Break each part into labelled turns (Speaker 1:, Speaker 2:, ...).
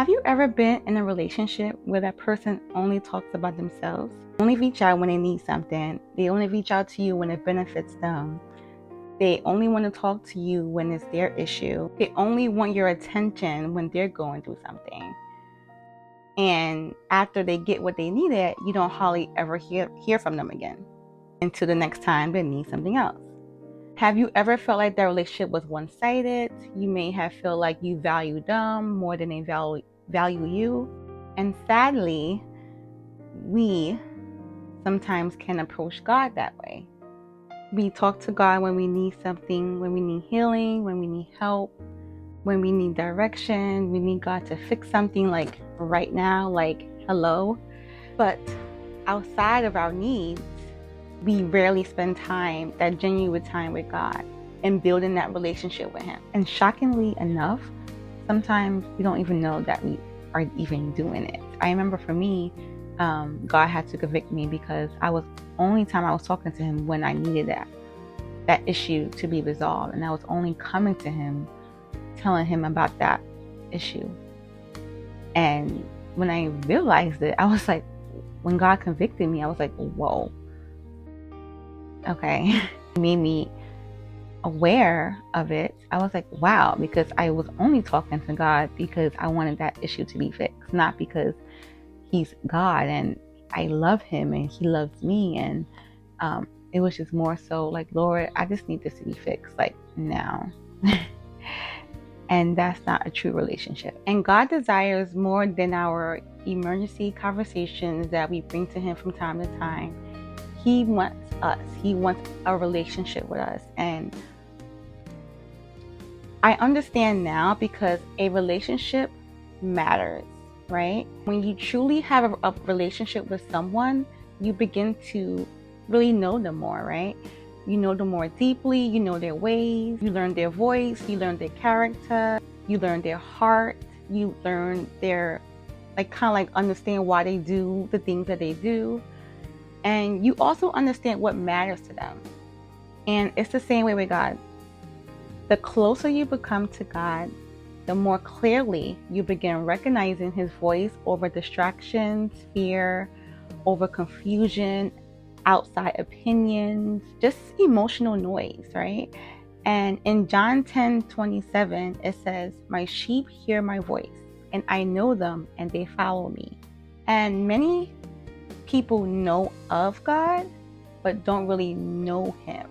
Speaker 1: Have you ever been in a relationship where that person only talks about themselves? They only reach out when they need something. They only reach out to you when it benefits them. They only want to talk to you when it's their issue. They only want your attention when they're going through something. And after they get what they needed, you don't hardly ever hear from them again until the next time they need something else. Have you ever felt like that relationship was one-sided? You may have felt like you value them more than they value you. And sadly, we sometimes can approach God that way. We talk to God when we need something, when we need healing, when we need help, when we need direction, we need God to fix something like right now, like hello. But outside of our needs, we rarely spend time, that genuine time with God and building that relationship with Him. And shockingly enough, sometimes we don't even know that we are even doing it. I remember for me, God had to convict me because only time I was talking to Him when I needed that issue to be resolved. And I was only coming to Him, telling Him about that issue. And when I realized it, I was like, when God convicted me, I was like, whoa. Okay. It made me aware of it. I was like, wow, because I was only talking to God because I wanted that issue to be fixed, not because He's God and I love Him and He loves me. And it was just more so like, Lord, I just need this to be fixed, like now. And that's not a true relationship. And God desires more than our emergency conversations that we bring to Him from time to time. He wants us. He wants a relationship with us. And I understand now because a relationship matters, right? When you truly have a relationship with someone, you begin to really know them more, right? You know them more deeply, you know their ways, you learn their voice, you learn their character, you learn their heart, you learn their, understand why they do the things that they do. And you also understand what matters to them. And it's the same way with God. The closer you become to God, the more clearly you begin recognizing His voice over distractions, fear, over confusion, outside opinions, just emotional noise, right? And in John 10:27, it says, "My sheep hear my voice, and I know them, and they follow me." And many people know of God, but don't really know Him.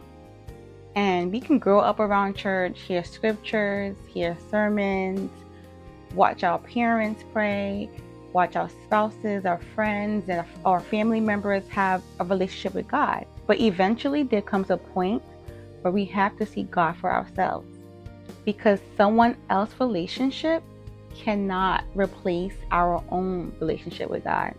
Speaker 1: And we can grow up around church, hear scriptures, hear sermons, watch our parents pray, watch our spouses, our friends, and our family members have a relationship with God. But eventually there comes a point where we have to seek God for ourselves, because someone else's relationship cannot replace our own relationship with God.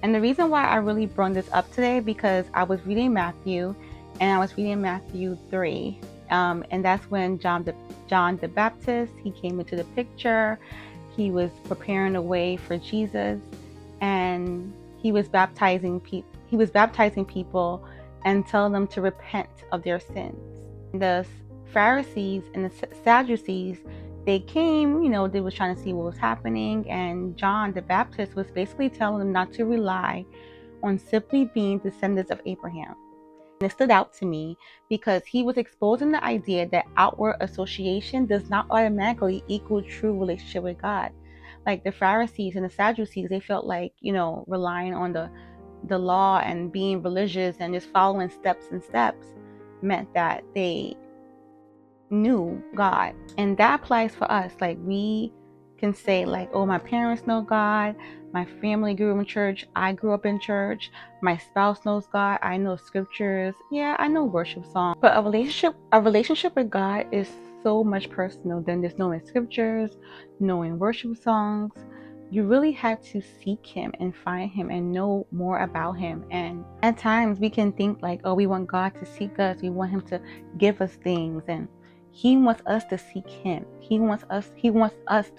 Speaker 1: And the reason why I really brought this up today, because I was reading Matthew, and I was reading Matthew 3. And that's when John the Baptist, he came into the picture. He was preparing the way for Jesus, and he was baptizing people and telling them to repent of their sins. The Pharisees and the Sadducees, they came, they were trying to see what was happening, and John the Baptist was basically telling them not to rely on simply being descendants of Abraham. And it stood out to me because he was exposing the idea that outward association does not automatically equal true relationship with God. Like the Pharisees and the Sadducees, they felt like, relying on the law and being religious and just following steps meant that they knew God. And that applies for us. Like we can say like, oh, my parents know God, my family grew up in church, I grew up in church, my spouse knows God, I know scriptures, yeah, I know worship songs. But a relationship with God is so much personal than just knowing scriptures, knowing worship songs. You really have to seek Him and find Him and know more about Him. And at times we can think like, oh, we want God to seek us, we want Him to give us things, and He wants us to seek Him. He wants us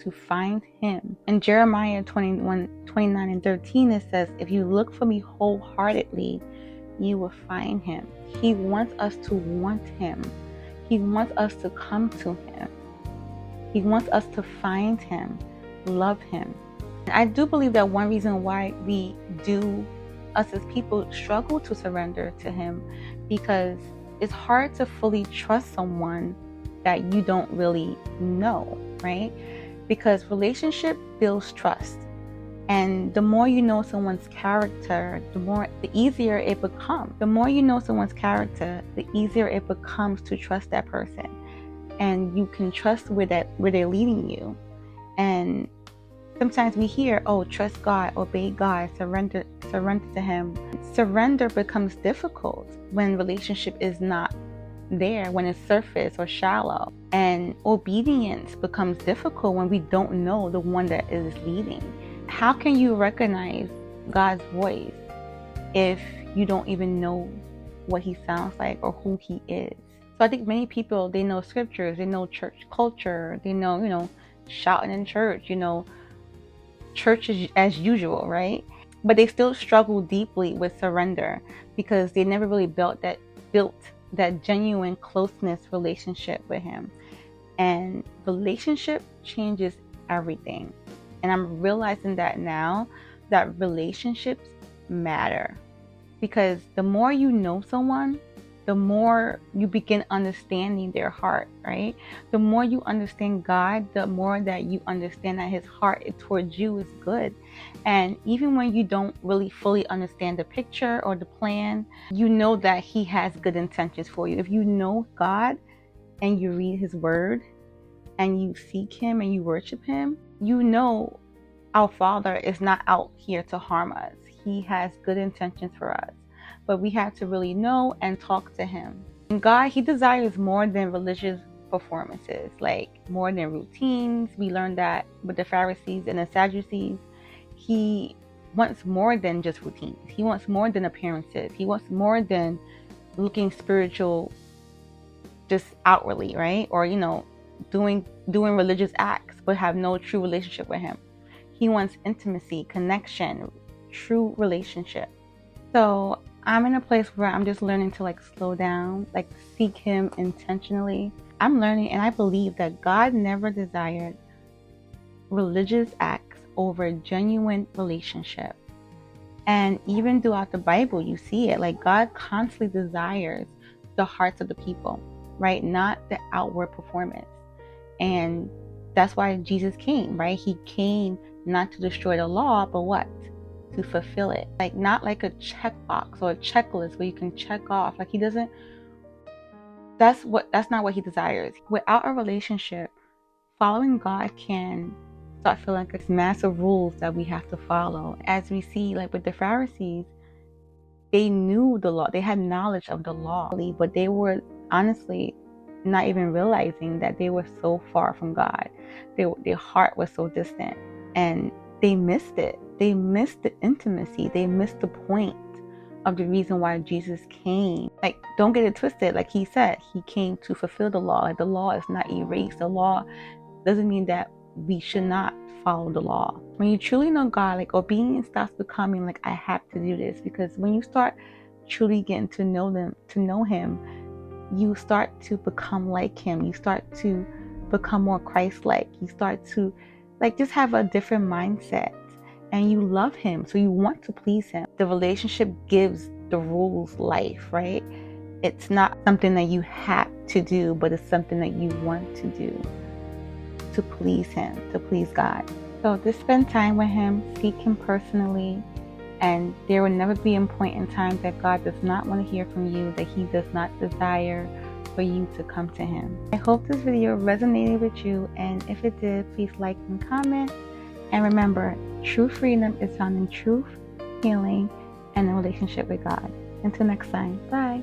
Speaker 1: to find Him. In Jeremiah 29:13, it says, "If you look for me wholeheartedly, you will find Him." He wants us to want Him. He wants us to come to Him. He wants us to find Him. love him. And I do believe that one reason why us as people struggle to surrender to him, because it's hard to fully trust someone that you don't really know, right? Because relationship builds trust. And the more you know someone's character, the easier it becomes. The more you know someone's character, the easier it becomes to trust that person. And you can trust where they're leading you. And sometimes we hear, oh, trust God, obey God, surrender to him. Surrender becomes difficult when relationship is not there, when it's surface or shallow. And obedience becomes difficult when we don't know the one that is leading. How can you recognize God's voice if you don't even know what he sounds like or who he is? So I think many people, they know scriptures, they know church culture, they know, shouting in church, church as usual, right? But they still struggle deeply with surrender because they never really built that genuine closeness relationship with him. And relationship changes everything. And I'm realizing that now, that relationships matter. Because the more you know someone, the more you begin understanding their heart, right? The more you understand God, the more that you understand that his heart towards you is good. And even when you don't really fully understand the picture or the plan, you know that he has good intentions for you. If you know God and you read his word and you seek him and you worship him, you know our Father is not out here to harm us. He has good intentions for us. But we have to really know and talk to him. And God, he desires more than religious performances, like more than routines. We learned that with the Pharisees and the Sadducees. He wants more than just routines. He wants more than appearances. He wants more than looking spiritual just outwardly, right? Or, doing religious acts, but have no true relationship with him. He wants intimacy, connection, true relationship. So I'm in a place where I'm just learning to slow down, seek him intentionally. I'm learning, and I believe that God never desired religious acts over genuine relationship. And even throughout the Bible, you see it. God constantly desires the hearts of the people, right? Not the outward performance. And that's why Jesus came, right? He came not to destroy the law, but what? To fulfill it. Not like a checkbox or a checklist where you can check off. He doesn't, that's not what he desires. Without a relationship, following God can start feeling like it's massive rules that we have to follow. As we see, with the Pharisees, they knew the law, they had knowledge of the law, but they were honestly not even realizing that they were so far from God. Their heart was so distant, and they missed it. They missed the intimacy. They missed the point of the reason why Jesus came. Don't get it twisted. He said, he came to fulfill the law. The law is not erased. The law doesn't mean that we should not follow the law. When you truly know God, obedience starts becoming I have to do this. Because when you start truly getting to know him, you start to become like him. You start to become more Christ-like. You start to just have a different mindset, and you love him, so you want to please him. The relationship gives the rules life, right? It's not something that you have to do, but it's something that you want to do to please him, to please God. So just spend time with him, seek him personally, and there will never be a point in time that God does not want to hear from you, that he does not desire for you to come to him. I hope this video resonated with you, and if it did, please like and comment. And remember, true freedom is found in truth, healing, and a relationship with God. Until next time, bye.